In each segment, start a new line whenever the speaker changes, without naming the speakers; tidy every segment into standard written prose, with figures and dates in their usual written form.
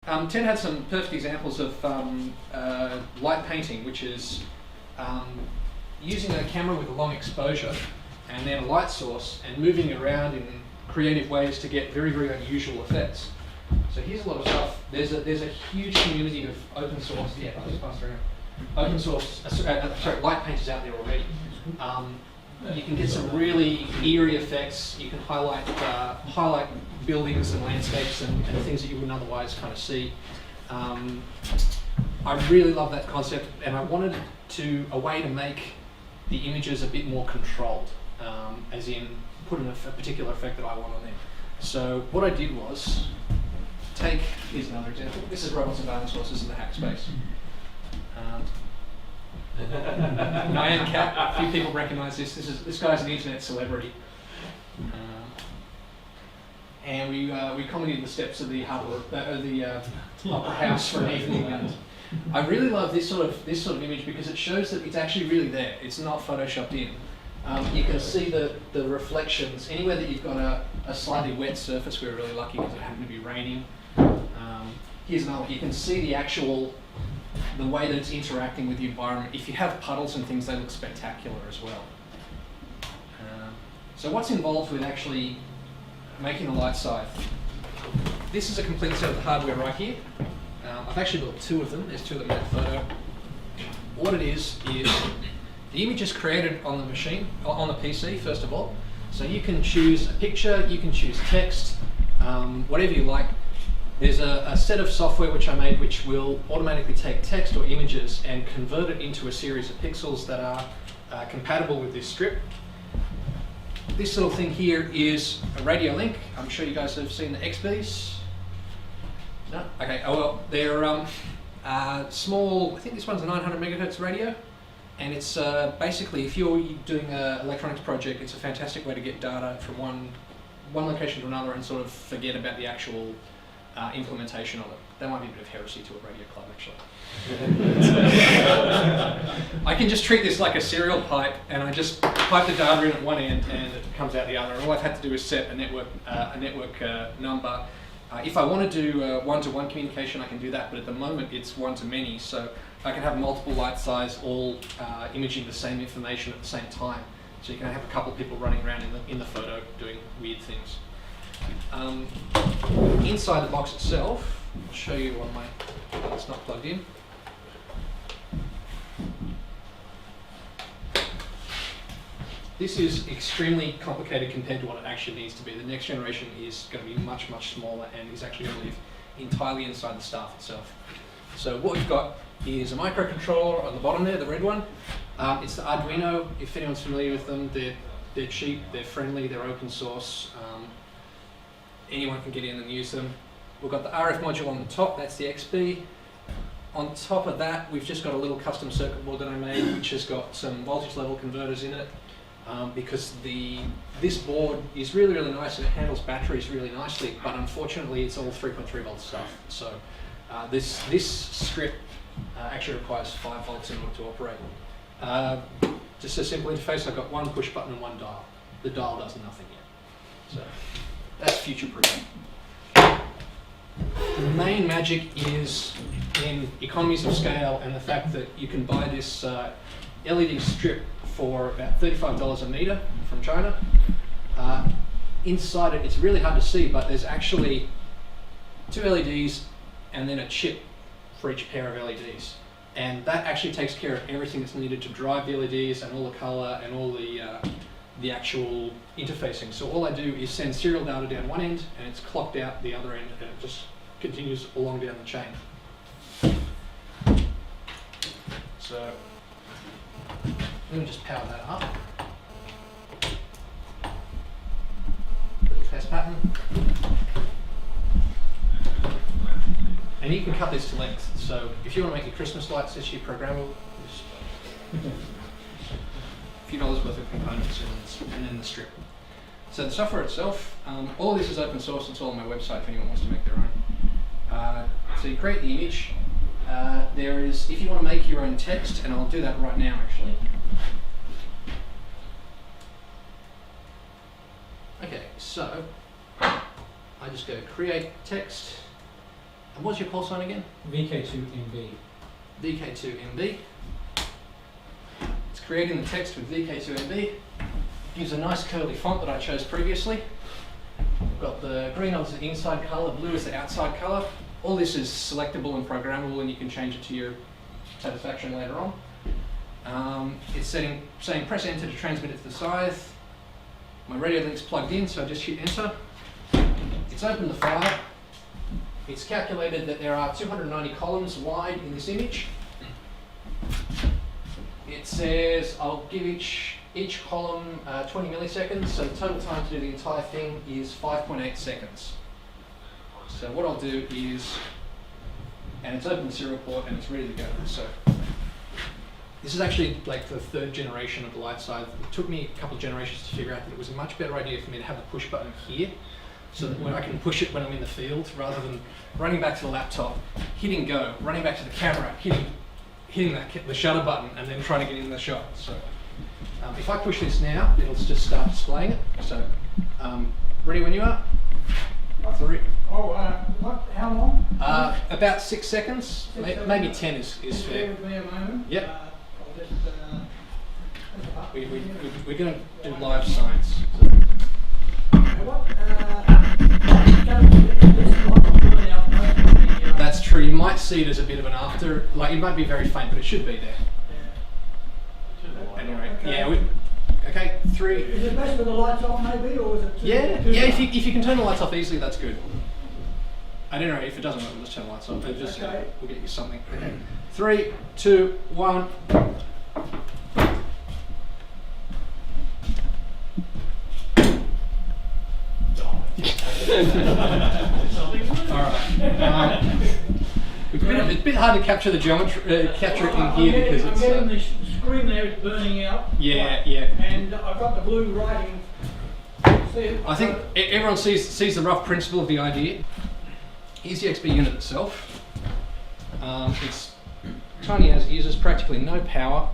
Ted had some perfect examples of light painting, which is using a camera with a long exposure and then a light source and moving it around in creative ways to get very, very unusual effects. So here's a lot of stuff. There's a huge community of open source, open source, light painters out there already. You can get some really eerie effects. You can highlight buildings and landscapes and things that you wouldn't otherwise kind of see. I really love that concept, and I wanted a way to make the images a bit more controlled, as in put in a particular effect that I want on them. So what I did was here's another example. This is robots and data sources in the hack space. Nyan Cat, a few people recognize this. This guy's an internet celebrity. And we commented the steps of the Opera House for an evening. And I really love this sort of image because it shows that it's actually really there. It's not photoshopped in. You can see the reflections anywhere that you've got a slightly wet surface. We were really lucky because it happened to be raining. Here's another one. You can see the way that it's interacting with the environment. If you have puddles and things, they look spectacular as well. So what's involved with actually making a light scythe? This is a complete set of the hardware right here. I've actually got two of them. There's two of them in that photo. What it is the image is created on the machine, on the PC first of all. So you can choose a picture, you can choose text, whatever you like. There's a set of software which I made which will automatically take text or images and convert it into a series of pixels that are compatible with this strip. This little thing here is a radio link. I'm sure you guys have seen the XBs. No? Okay, oh well, they're small, I think this one's a 900 megahertz radio. And it's basically, if you're doing an electronics project, it's a fantastic way to get data from one location to another and sort of forget about the actual implementation of it. That might be a bit of heresy to a radio club, actually. I can just treat this like a serial pipe, and I just pipe the data in at one end and it comes out the other. And all I've had to do is set a network number. If I want to do one-to-one communication, I can do that, but at the moment it's one-to-many, so I can have multiple light size all imaging the same information at the same time. So you can have a couple of people running around in the photo doing weird things. Inside the box itself, I'll show you on my, it's not plugged in. This is extremely complicated compared to what it actually needs to be. The next generation is going to be much, much smaller and is actually going to live entirely inside the staff itself. So what we've got is a microcontroller on the bottom there, the red one. It's the Arduino. If anyone's familiar with them, they're cheap, they're friendly, they're open source. Anyone can get in and use them. We've got the RF module on the top, that's the XB. On top of that, we've just got a little custom circuit board that I made, which has got some voltage level converters in it. Because this board is really, really nice and it handles batteries really nicely, but unfortunately it's all 3.3 volt stuff. So this strip actually requires 5 volts in order to operate. Just a simple interface. I've got one push button and one dial. The dial does nothing yet. So that's future-proof. The main magic is in economies of scale and the fact that you can buy this LED strip for about $35 a meter from China. Inside it, it's really hard to see, but there's actually 2 LEDs and then a chip for each pair of LEDs. And that actually takes care of everything that's needed to drive the LEDs and all the color and all the actual interfacing. So all I do is send serial data down one end and it's clocked out the other end and it just continues along down the chain. So let me just power that up. Little test pattern. And you can cut this to length. So if you want to make your Christmas lights, it's your programmable. A few dollars worth of components and then the strip. So the software itself, all of this is open source. It's all on my website if anyone wants to make their own. So you create the image. There is, if you want to make your own text, and I'll do that right now actually. Okay, so I just go create text. And what's your call sign again?
VK2MB.
VK2MB. It's creating the text with VK2MB. Gives a nice curly font that I chose previously. Got the green as the inside colour, blue as the outside colour. All this is selectable and programmable, and you can change it to your satisfaction later on. It's saying press enter to transmit it to the scythe. My radio link's plugged in, so I just hit enter. It's opened the file. It's calculated that there are 290 columns wide in this image. It says I'll give each column 20 milliseconds, so the total time to do the entire thing is 5.8 seconds. So what I'll do is, and it's open the serial port and it's ready to go. So this is actually like the third generation of the Light Scythe. It took me a couple of generations to figure out that it was a much better idea for me to have the push button here, so that when I can push it when I'm in the field, rather than running back to the laptop, hitting go, running back to the camera, hitting the shutter button, and then trying to get in the shot. So if I push this now, it'll just start displaying it. So ready when you are. 3.
Oh, what? How long?
About 6 seconds, maybe 10 is fair.
With me a moment.
Yep.
I'll just,
We're going to do live science. That's true. You might see it as a bit of an after, like it might be very faint, but it should be there. Anyway,
okay.
Okay, 3.
Is it best with the lights off, maybe, or is it too?
Yeah.
Too
If you can turn the lights off easily, that's good. I don't know if it doesn't work. We'll just turn the lights off. But just we'll get you something. Okay. 3, 2, 1. Alright. It's a bit hard to capture the geometry, capture it in here because it's.
I'm getting the screen there, it's burning out.
Yeah.
And I've got the blue writing.
I think everyone sees the rough principle of the idea. Here's the XP unit itself. It's tiny as it uses practically no power.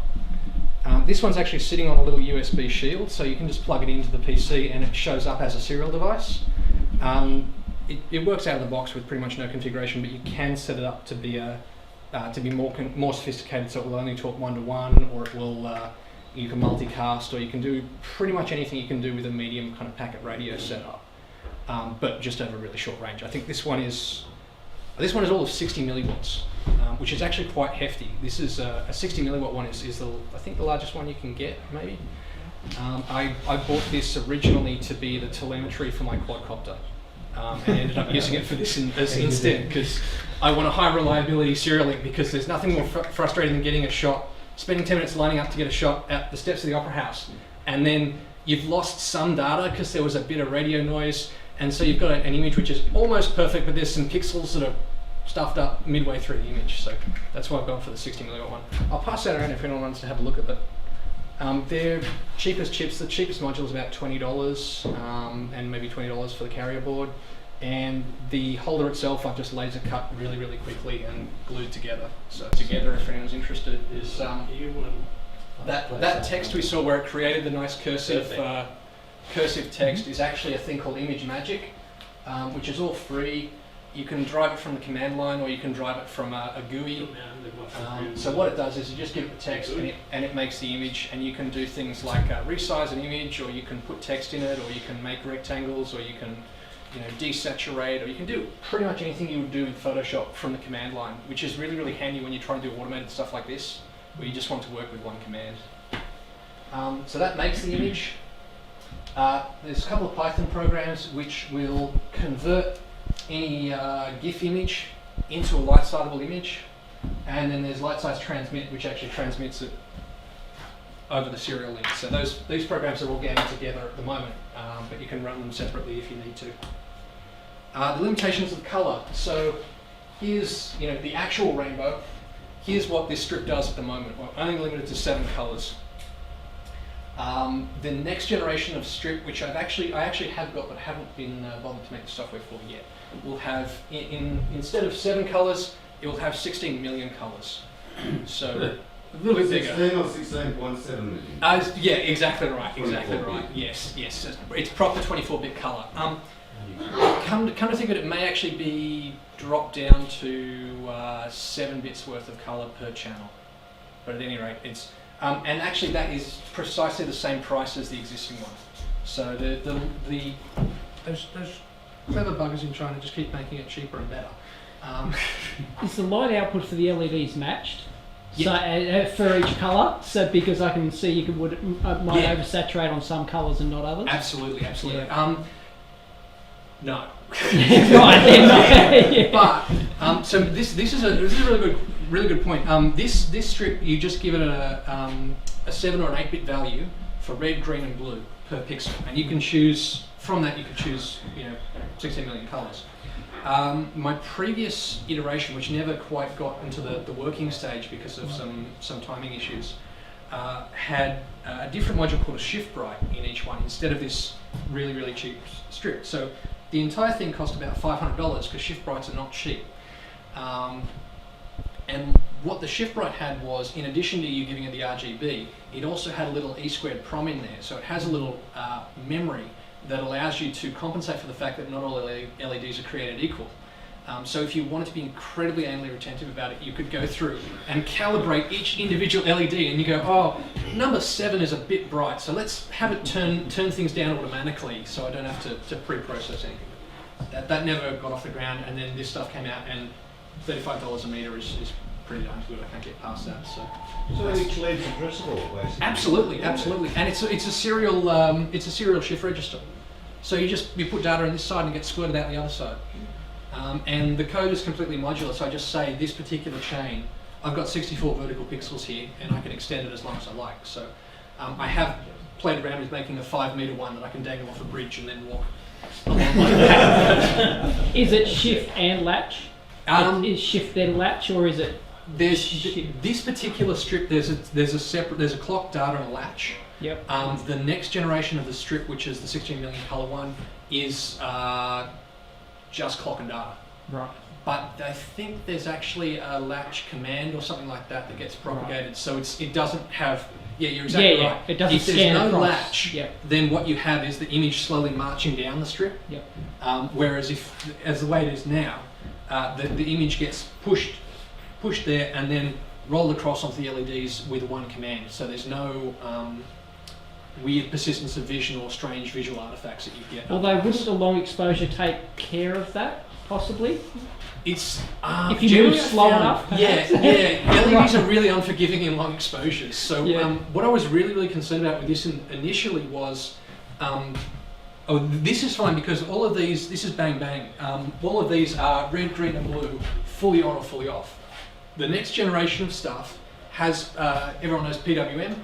This one's actually sitting on a little USB shield, so you can just plug it into the PC and it shows up as a serial device. It works out of the box with pretty much no configuration, but you can set it up to be more sophisticated, so it will only talk one-to-one, or it will you can multicast, or you can do pretty much anything you can do with a medium kind of packet radio setup, but just over a really short range. I think this one is all of 60 milliwatts, which is actually quite hefty. This is a 60 milliwatt one is I think the largest one you can get, maybe. I bought this originally to be the telemetry for my quadcopter, and ended up using it for this instead, because I want a high reliability serial link, because there's nothing more frustrating than getting a shot, spending 10 minutes lining up to get a shot at the steps of the Opera House, and then you've lost some data because there was a bit of radio noise, and so you've got an image which is almost perfect, but there's some pixels that are stuffed up midway through the image. So that's why I've gone for the 60 milliwatt one. I'll pass that around if anyone wants to have a look at it. They're cheapest chips. The cheapest module is about $20, and maybe $20 for the carrier board. And the holder itself, I've just laser cut really, really quickly and glued together. So together, if anyone's interested, is that text we saw where it created the nice cursive text is actually a thing called Image Magic, which is all free. You can drive it from the command line, or you can drive it from a GUI. So what it does is you just give it the text, and it makes the image, and you can do things like resize an image, or you can put text in it, or you can make rectangles, or you can desaturate, or you can do pretty much anything you would do in Photoshop from the command line, which is really, really handy when you're trying to do automated stuff like this, where you just want to work with one command. So that makes the image. There's a couple of Python programs which will convert any GIF image into a light scytheable image, and then there's Light Scythe Transmit, which actually transmits it over the serial link. So these programs are all getting together at the moment, but you can run them separately if you need to. The limitations of colour. So here's the actual rainbow. Here's what this strip does at the moment. We're only limited to 7 colours. The next generation of strip, which I actually have got but haven't been bothered to make the software for yet, will have instead of 7 colours, it will have 16 million colours. So a little bit bigger.
16 or 16.7 million?
Yeah, exactly right. Exactly right. Yes. It's proper 24-bit colour. Come to think of it, it may actually be dropped down to 7 bits worth of colour per channel. But at any rate, it's and actually that is precisely the same price as the existing one. So those clever buggers in China just keep making it cheaper and better.
Is the light output for the LEDs matched?
Yeah.
So for each colour, so because I can see you might
Yeah.
oversaturate on some colours and not others.
Absolutely.
Yeah.
No.
Right. Yeah.
But so this is a really good point. This strip, you just give it a 7 or an 8-bit value for red, green, and blue per pixel, and you can choose from that. You can choose 16 million colours. My previous iteration, which never quite got into the working stage because of some timing issues, had a different module called a shift bright in each one instead of this really cheap strip. So the entire thing cost about $500 because shift brights are not cheap. And what the shift bright had was, in addition to you giving it the RGB, it also had a little E2 prom in there. So it has a little memory that allows you to compensate for the fact that not all LEDs are created equal. So if you wanted to be incredibly anally retentive about it, you could go through and calibrate each individual LED, and you go, oh, number 7 is a bit bright, so let's have it turn things down automatically so I don't have to pre-process anything. That never got off the ground, and then this stuff came out, and $35 a meter is pretty darn good. I can't get past that. So
each LED's addressable, basically.
Absolutely, and it's a serial shift register. So you put data on this side and it gets squirted out the other side. And the code is completely modular, so I just say this particular chain, I've got 64 vertical pixels here, and I can extend it as long as I like. So I have played around with making a 5-meter one that I can dangle off a bridge and then walk along like that.
Is it shift and latch? Is shift then latch, or is it?
This particular strip, there's a clock data and a latch.
Yep.
The next generation of the strip, which is the 16 million color one, is just clock and data.
Right.
But I think there's actually a latch command or something like that gets propagated, right. So it doesn't have. Yeah, you're exactly right.
It doesn't
if there's
scan
no
across.
latch, then what you have is the image slowly marching down the strip.
Yep.
Whereas as the way it is now, the image gets pushed there and then rolled across onto the LEDs with one command. So there's no weird persistence of vision or strange visual artifacts that you get.
Although wouldn't the long exposure take care of that, possibly?
It's
if you move slow enough.
Perhaps. Yeah. LEDs are really unforgiving in long exposures. So what I was really concerned about with this initially was, this is fine because all of these, this is bang bang. All of these are red, green, and blue, fully on or fully off. The next generation of stuff has everyone knows PWM,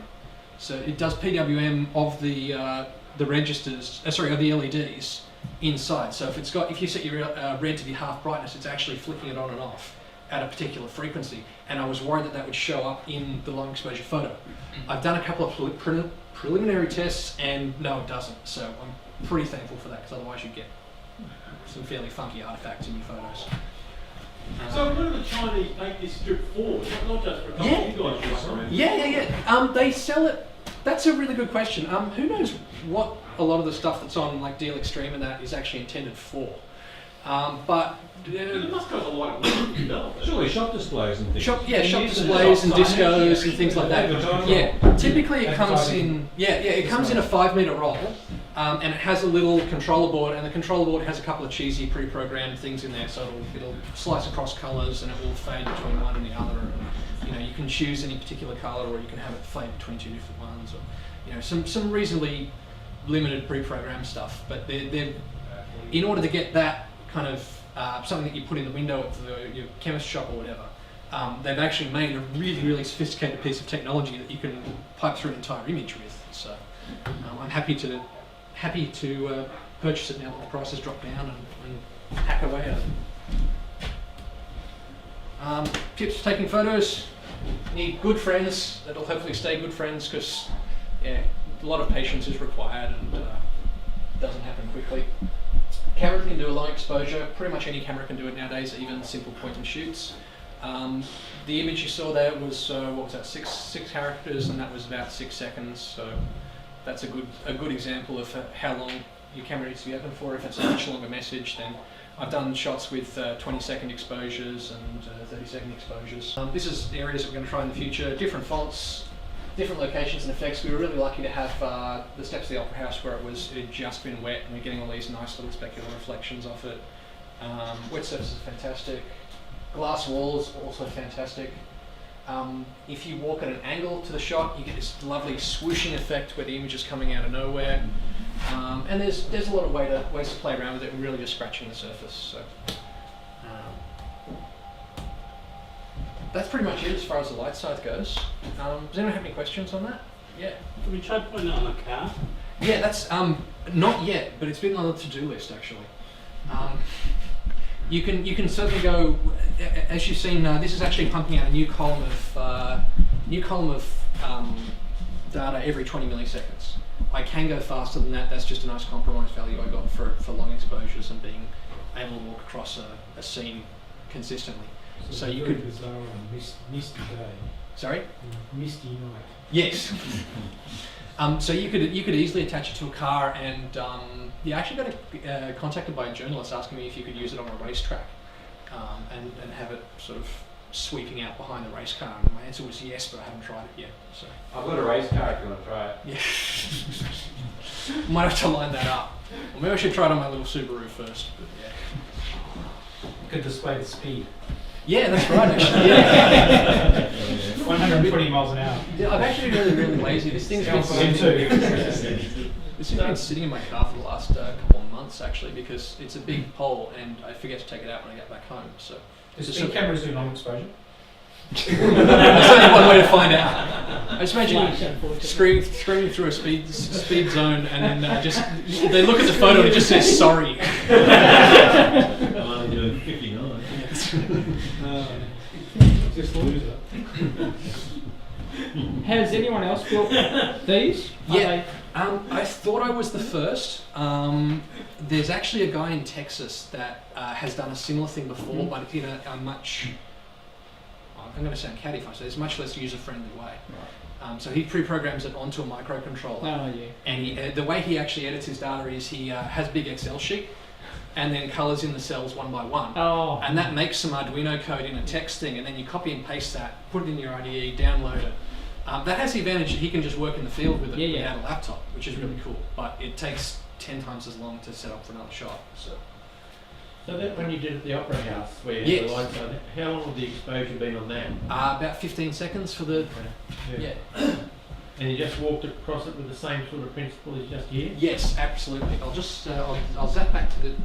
so it does PWM of the registers. Of the LEDs. Inside, so if you set your red to be half brightness, it's actually flicking it on and off at a particular frequency. And I was worried that would show up in the long exposure photo. I've done a couple of preliminary tests, and no, it doesn't. So I'm pretty thankful for that, because otherwise you'd get some fairly funky artifacts in your photos.
So where do the Chinese make this strip for? Not just for a couple of you guys just around.
Yeah. They sell it. That's a really good question. Who knows what a lot of the stuff that's on like Deal Extreme and that is actually intended for? But
it must cost a lot of money to develop it.
Surely shop displays and things.
Shop displays and discos and things like that. Yeah, typically it comes in. It comes in a 5-meter roll, and it has a little controller board, and the controller board has a couple of cheesy pre-programmed things in there, so it'll slice across colours and it will fade between one and the other. And, you can choose any particular colour, or you can have it fade between 2 different ones, or some reasonably limited pre-programmed stuff. But they're in order to get that kind of something that you put in the window at your chemist shop or whatever, they've actually made a really sophisticated piece of technology that you can pipe through an entire image with. So I'm happy to purchase it now that the prices drop down and hack away at it. Tips for taking photos: need good friends that'll hopefully stay good friends, because a lot of patience is required and doesn't happen quickly. Camera can do a long exposure. Pretty much any camera can do it nowadays, even simple point and shoots. The image you saw there was what was that? Six characters, and that was about 6 seconds. So that's a good example of how long your camera needs to be open for. If it's a much longer message, then I've done shots with 20-second exposures and 30-second exposures. This is the areas that we're going to try in the future. Different fonts, different locations and effects. We were really lucky to have the steps of the Opera House where it had just been wet, and we're getting all these nice little specular reflections off it. Wet surface is fantastic. Glass walls, also fantastic. If you walk at an angle to the shot, you get this lovely swooshing effect where the image is coming out of nowhere. And there's a lot of ways to play around with it. We're really just scratching the surface. So that's pretty much it as far as the light scythe goes. Does anyone have any questions on that? Yeah.
Have we tried putting it on a car?
Yeah, that's not yet, but it's been on the to-do list actually. You can certainly go, as you've seen. This is actually pumping out a new column of data every 20 milliseconds. I can go faster than that. That's just a nice compromise value I got for long exposures and being able to walk across a scene consistently. So you could.
Bizarre on misty day.
Sorry.
Misty night.
Yes. So you could easily attach it to a car, and you actually got contacted by a journalist asking me if you could use it on a racetrack, and have it sort of sweeping out behind the race car. And my answer was yes, but I haven't tried it yet. So
I've got a race car if you want to try it.
Yeah. Might have to line that up. Or maybe I should try it on my little Subaru first. But yeah.
You could display the speed.
Yeah, that's right. Actually, yeah.
120 miles an hour.
Yeah, I'm actually really lazy. This thing's been sitting in my car for the last couple of months actually, because it's a big pole and I forget to take it out when I get back home. So
Does speed cameras do long exposure?
that's only one way to find out. I just imagine you screaming through a speed zone, and then they look at the photo and it just says sorry.
I'm only doing 59.
Just loser.
Has anyone else built these?
Yeah. I thought I was the first. There's actually a guy in Texas that has done a similar thing before, but in a much, I'm going to sound catty if I say this, much less user-friendly way. Right. So he pre-programs it onto a microcontroller.
Oh yeah.
And the way he actually edits his data is he has a big Excel sheet and then colours in the cells one by one.
Oh.
And that makes some Arduino code in a text thing, and then you copy and paste that, put it in your IDE, download it. That has the advantage that he can just work in the field with it without a laptop, which is really cool. But it takes 10 times as long to set up for another shot. So
that when you did it at the Opera House, where
Yes.
the lights on it, how long had the exposure been on that?
about 15 seconds for the
Yeah. And you just walked across it with the same sort of principle as just here?
Yes, absolutely. I'll just I'll zap back to the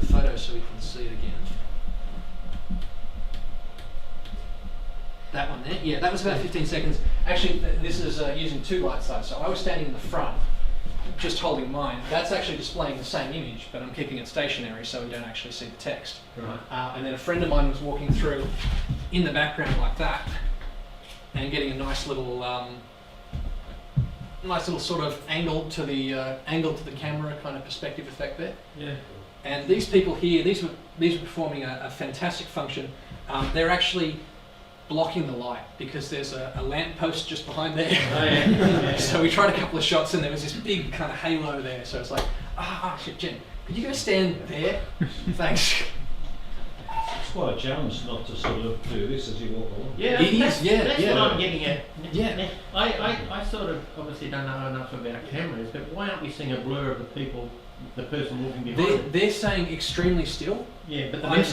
photo so we can see it again. That one there, yeah, that was about 15 seconds. Actually, this is using two light scythes. So I was standing in the front, just holding mine. That's actually displaying the same image, but I'm keeping it stationary so we don't actually see the text.
Right.
And then a friend of mine was walking through in the background like that, and getting a nice little sort of angle to the camera kind of perspective effect there.
Yeah.
And these people here, these were performing a fantastic function. They're actually blocking the light because there's a lamp post just behind there.
Oh, yeah.
So we tried a couple of shots and there was this big kind of halo there. So it's like, shit, Jen, could you go stand there? Thanks.
It's quite a challenge not to sort of do this as you walk along.
Yeah,
It is,
that's
yeah.
what I'm getting at.
Yeah.
I sort of obviously don't know enough about cameras, but why aren't we seeing a blur of the person walking behind?
They're saying extremely still.
Yeah, but
I'm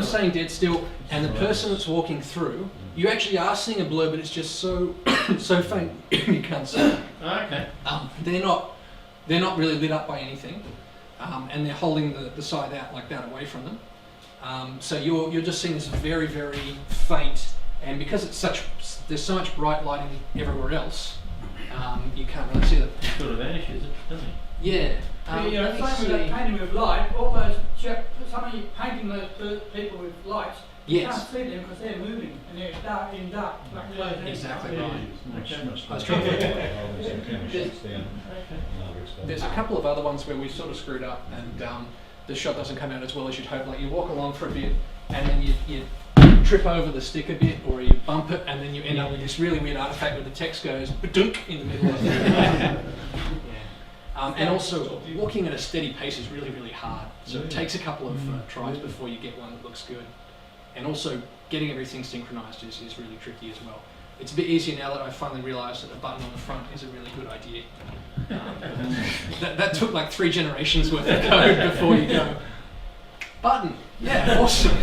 staying dead still, and the person that's walking through, you actually are seeing a blur, but it's just so so faint you can't see it.
Okay.
They're not really lit up by anything, and they're holding the side out like that away from them. So you're just seeing this very, very faint, and because there's so much bright lighting everywhere else, you can't really see it.
It sort of vanishes, doesn't it?
Yeah.
Same with
let me
that
see.
painting with light, all those somebody painting the people with lights, you
Yes.
can't see them because they're moving and they're dark in dark. Like those
Exactly
there.
right.
Much
I was trying to-
holding some camera shots down. Another exposure.
There's a couple of other ones where we sort of screwed up, and the shot doesn't come out as well as you'd hope. Like you walk along for a bit, and then you trip over the stick a bit, or you bump it, and then you end up with this really weird artifact where the text goes ba-dunk in the middle of it. Yeah. And also, walking at a steady pace is really, really hard. So it takes a couple of tries before you get one that looks good. And also, getting everything synchronized is really tricky as well. It's a bit easier now that I finally realized that a button on the front is a really good idea. That took like 3 generations worth of code before you go, button, yeah, awesome.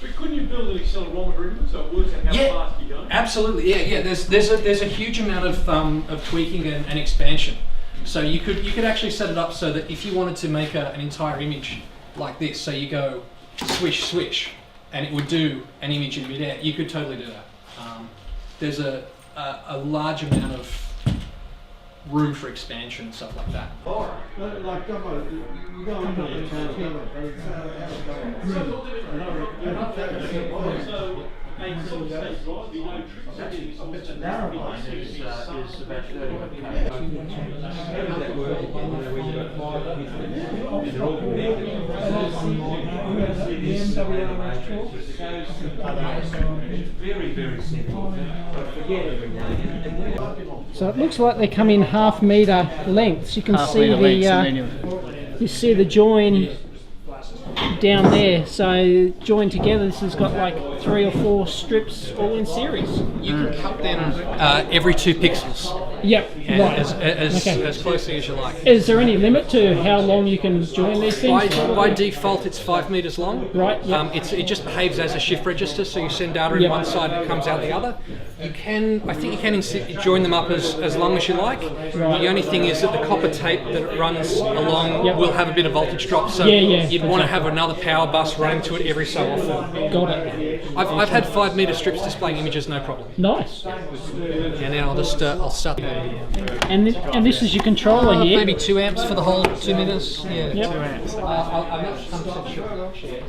But couldn't you build an accelerometer in it so it works out how fast you're going?
Absolutely, yeah. There's a huge amount of tweaking and expansion. So you could actually set it up so that if you wanted to make an entire image like this, so you go swish swish, and it would do an image in midair, you could totally do that. There's a large amount of room for expansion and stuff like that.
Very, very simple. But forget everything.
So it looks like they come in half-metre lengths. You can see you see the join down there. So joined together, this has got like 3 or 4 strips all in series.
You can cut them every 2 pixels.
Yep,
And
right.
as closely as you like.
Is there any limit to how long you can join these things?
By default, it's 5 meters long.
Right, yep.
It just behaves as a shift register, so you send data in one side and it comes out the other. I think you can join them up as long as you like.
Right.
The only thing is that the copper tape that it runs along will have a bit of voltage drop, so
Yeah,
you'd want to have another power bus running to it every so often.
Got it.
I've had 5 meter strips displaying images, no problem.
Nice.
And now I'll start.
And this is your controller here.
Maybe 2 amps for the whole 2 meters. Yeah.
Yep.
2 amps. I'm not 100% sure. Here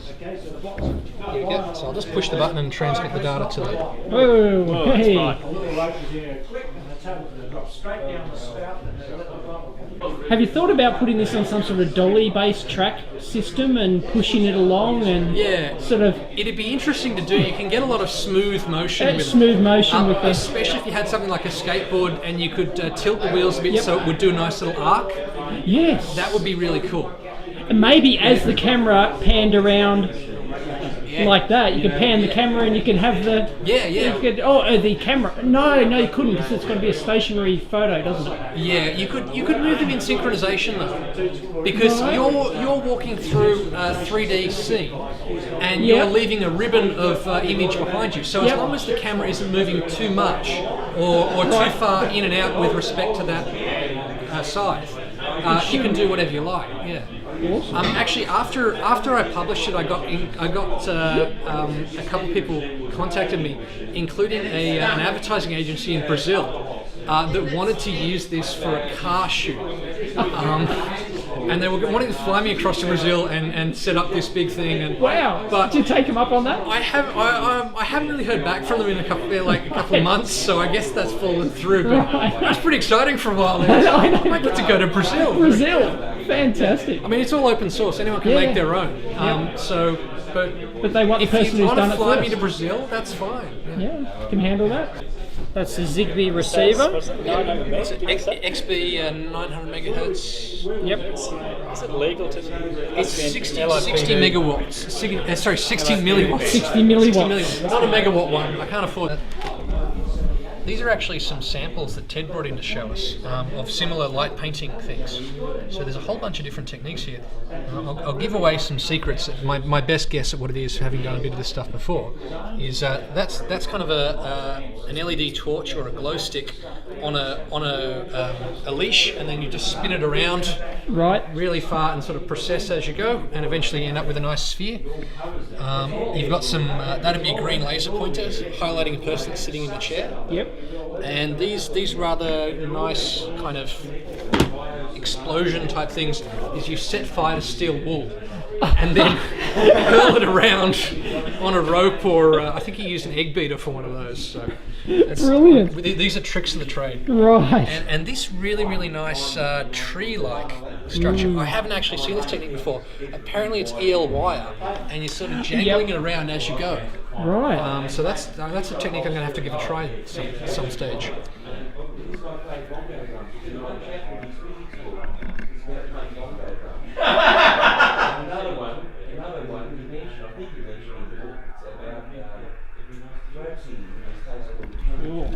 we go. So I'll just push the button and transmit the data to the.
Oh, hey. Have you thought about putting this on some sort of dolly-based track system and pushing it along and sort of?
It'd be interesting to do. You can get a lot of smooth motion with
smooth motion with this.
especially if you had something like a skateboard and you could tilt the wheels a bit so it would do a nice little arc.
Yes.
That would be really cool.
And maybe as the camera panned around like that, you could pan the camera and you could have the... You could, the camera... No, you couldn't, because it's got to be a stationary photo, doesn't it?
Yeah, you could move them in synchronization though, because you're walking through a 3D scene and you're leaving a ribbon of image behind you. So as long as the camera isn't moving too much or too far in and out with respect to that scythe, you can do whatever you like. Yeah. Actually, after I published it, I got a couple of people contacted me, including an advertising agency in Brazil that wanted to use this for a car shoot. And they were wanting to fly me across to Brazil and set up this big thing. And
wow! But did you take them up on that?
I haven't really heard back from them in a couple of months, so I guess that's fallen through. But it was pretty exciting for a while. I might get to go to Brazil.
Brazil, fantastic.
I mean, it's all open source. Anyone can make their own. But
they want the person who's done it first.
If you want to fly me to Brazil, that's fine.
Yeah, can handle that. That's the Zigbee receiver.
It's XB 900 megahertz.
Yep.
Is it legal to?
It's 60 megawatts. 60 milliwatts.
60 milliwatts.
60 milliwatts. Not a megawatt one. I can't afford that. These are actually some samples that Ted brought in to show us of similar light painting things. So there's a whole bunch of different techniques here. I'll give away some secrets. My best guess at what it is, having done a bit of this stuff before, is that's kind of an LED torch or a glow stick on a leash, and then you just spin it around really far and sort of process as you go, and eventually you end up with a nice sphere. You've got some that'd be a green laser pointer highlighting a person that's sitting in the chair.
Yep.
And these rather nice kind of explosion type things is you set fire to steel wool and then hurl it around on a rope, or I think he used an egg beater for one of those. So
brilliant.
These are tricks of the trade.
Right.
And this really nice tree-like structure. I haven't actually seen this technique before. Apparently it's EL wire, and you're sort of jangling it around as you go.
Right.
So that's a technique I'm going to have to give a try at some stage.
Cool.